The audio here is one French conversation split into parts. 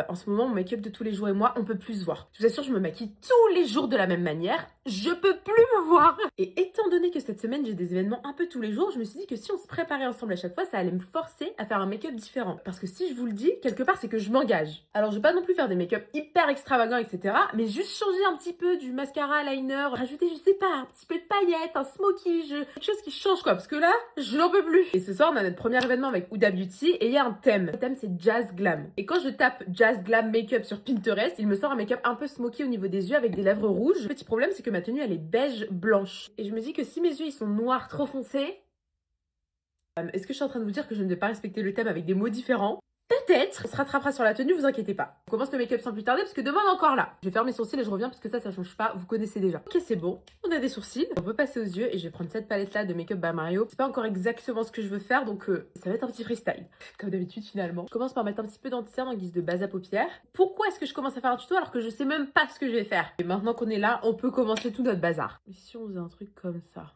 En ce moment, mon make-up de tous les jours et moi, on peut plus se voir. Je vous assure, je me maquille tous les jours de la même manière. Je peux plus me voir. Et étant donné que cette semaine, j'ai des événements un peu tous les jours, je me suis dit que si on se préparait ensemble à chaque fois, ça allait me forcer à faire un make-up différent. Parce que si je vous le dis, quelque part, c'est que je m'engage. Alors, je vais pas non plus faire des make-up hyper extravagants, etc. Mais juste changer un petit peu du mascara, liner, rajouter, je sais pas, un petit peu de paillettes, un smoky, quelque chose qui change quoi. Parce que là, je n'en peux plus. Et ce soir, on a notre premier événement avec Huda Beauty et il y a un thème. Le thème, c'est Jazz Glam. Et quand je tape Jazz Glam Makeup sur Pinterest, il me sort un make-up un peu smoky au niveau des yeux avec des lèvres rouges. Petit problème, c'est que ma tenue, elle est beige blanche. Et je me dis que si mes yeux, ils sont noirs trop foncés, est-ce que je suis en train de vous dire que je ne vais pas respecter le thème avec des mots différents? Peut-être, on se rattrapera sur la tenue, vous inquiétez pas. On commence le make-up sans plus tarder parce que demain on est encore là. Je vais faire mes sourcils et je reviens parce que ça change pas, vous connaissez déjà. Ok, c'est bon, on a des sourcils. On peut passer aux yeux et je vais prendre cette palette là de Make-up by Mario. C'est pas encore exactement ce que je veux faire donc ça va être un petit freestyle. Comme d'habitude finalement. Je commence par mettre un petit peu d'anti-cerne en guise de base à paupières. Pourquoi est-ce que je commence à faire un tuto alors que je sais même pas ce que je vais faire? Et maintenant qu'on est là, on peut commencer tout notre bazar. Mais si on faisait un truc comme ça?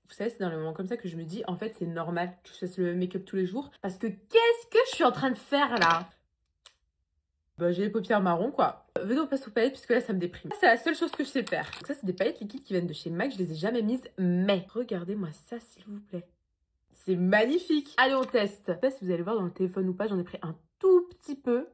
Vous savez, c'est dans les moments comme ça que je me dis, en fait, c'est normal que je fasse le make-up tous les jours. Parce que qu'est-ce que je suis en train de faire là? Bah, j'ai les paupières marron, quoi. Venez, on passe aux paillettes, puisque là, ça me déprime. C'est la seule chose que je sais faire. Donc ça, c'est des paillettes liquides qui viennent de chez MAC. Je les ai jamais mises, mais regardez-moi ça, s'il vous plaît. C'est magnifique. Allez, on teste. Je sais pas si vous allez voir dans le téléphone ou pas, j'en ai pris un tout petit peu.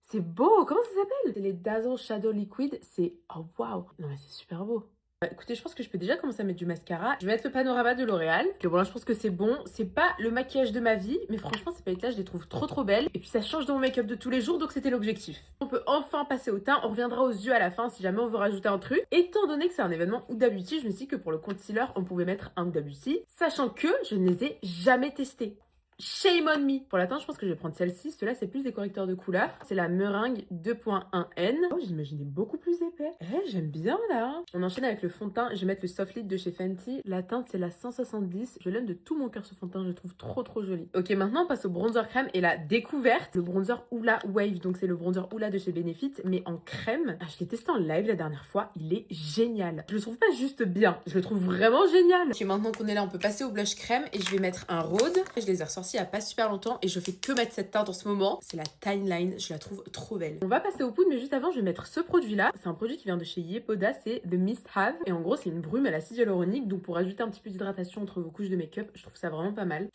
C'est beau. Comment ça s'appelle? C'est les Dazzle Shadow Liquid. C'est... Oh, waouh. Non, mais c'est super beau. Écoutez, je pense que je peux déjà commencer à mettre du mascara. Je vais mettre le Panorama de L'Oréal. Bon, là, je pense que c'est bon. C'est pas le maquillage de ma vie, mais franchement, ces paillettes-là, je les trouve trop belles. Et puis, ça change de mon make-up de tous les jours, donc c'était l'objectif. On peut enfin passer au teint. On reviendra aux yeux à la fin si jamais on veut rajouter un truc. Étant donné que c'est un événement Huda Beauty, je me suis dit que pour le concealer, on pouvait mettre un Huda Beauty, sachant que je ne les ai jamais testés. Shame on me. Pour la teinte, je pense que je vais prendre celle-ci. Cela, c'est plus des correcteurs de couleur. C'est la Meringue 2.1N. Oh, j'imaginais beaucoup plus épais. J'aime bien là. On enchaîne avec le fond de teint. Je vais mettre le Soft Lid de chez Fenty. La teinte, c'est la 170. Je l'aime de tout mon cœur ce fond de teint. Je le trouve trop joli. Ok, maintenant, on passe au bronzer crème et la découverte. Le bronzer Hoola Wave. Donc, c'est le bronzer Hoola de chez Benefit, mais en crème. Je l'ai testé en live la dernière fois. Il est génial. Je le trouve pas juste bien. Je le trouve vraiment génial. Ok, maintenant qu'on est là, on peut passer au blush crème et je vais mettre un Rhode. Je les ai ressortis il y a pas super longtemps et je fais que mettre cette teinte en ce moment. C'est la Tine Line, je la trouve trop belle. On va passer au poudre, mais juste avant, je vais mettre ce produit-là. C'est un produit qui vient de chez Yepoda, c'est The Mist Have. Et en gros, c'est une brume à l'acide hyaluronique, donc pour ajouter un petit peu d'hydratation entre vos couches de make-up, je trouve ça vraiment pas mal.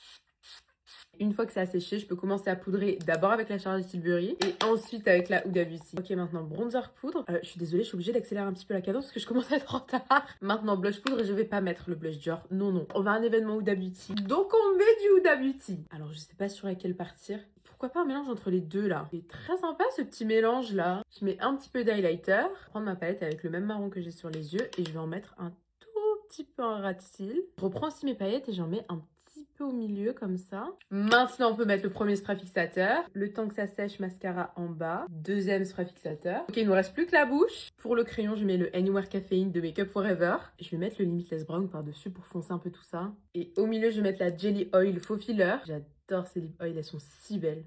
Une fois que c'est asséché, je peux commencer à poudrer d'abord avec la Charlotte Tilbury et ensuite avec la Huda Beauty. Ok, maintenant bronzer poudre. Je suis désolée, je suis obligée d'accélérer un petit peu la cadence parce que je commence à être en retard. Maintenant blush poudre et je vais pas mettre le blush Dior. Non. On va à un événement Huda Beauty. Donc on met du Huda Beauty. Alors je sais pas sur laquelle partir. Pourquoi pas un mélange entre les deux là? C'est très sympa ce petit mélange là. Je mets un petit peu d'highlighter. Je vais prendre ma palette avec le même marron que j'ai sur les yeux et je vais en mettre un tout petit peu en ras de cils. Je reprends aussi mes paillettes et j'en mets un petit peu au milieu comme ça. Maintenant on peut mettre le premier spray fixateur. Le temps que ça sèche, mascara en bas. Deuxième spray fixateur. Ok, il nous reste plus que la bouche. Pour le crayon, je mets le Anywhere Caffeine de Make Up Forever. Je vais mettre le Limitless Brown par dessus pour foncer un peu tout ça. Et au milieu, je vais mettre la Jelly Oil Faux Filler. J'adore ces lip oil, elles sont si belles.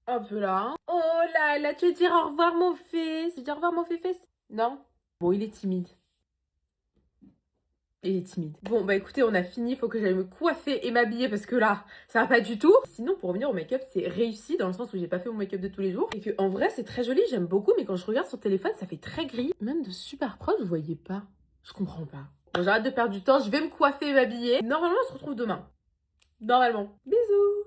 Hop là. Oh là, tu veux dire au revoir mon fils? Tu veux dire au revoir mon fils? Non? Bon, il est timide. Il est timide. Bon, bah écoutez, on a fini. Il faut que j'aille me coiffer et m'habiller parce que là, ça va pas du tout. Sinon, pour revenir au make-up, c'est réussi dans le sens où j'ai pas fait mon make-up de tous les jours. Et que en vrai, c'est très joli, j'aime beaucoup. Mais quand je regarde sur téléphone, ça fait très gris. Même de super proche, vous voyez pas. Je comprends pas. Bon, j'arrête de perdre du temps. Je vais me coiffer et m'habiller. Normalement, on se retrouve demain. Normalement. Bisous.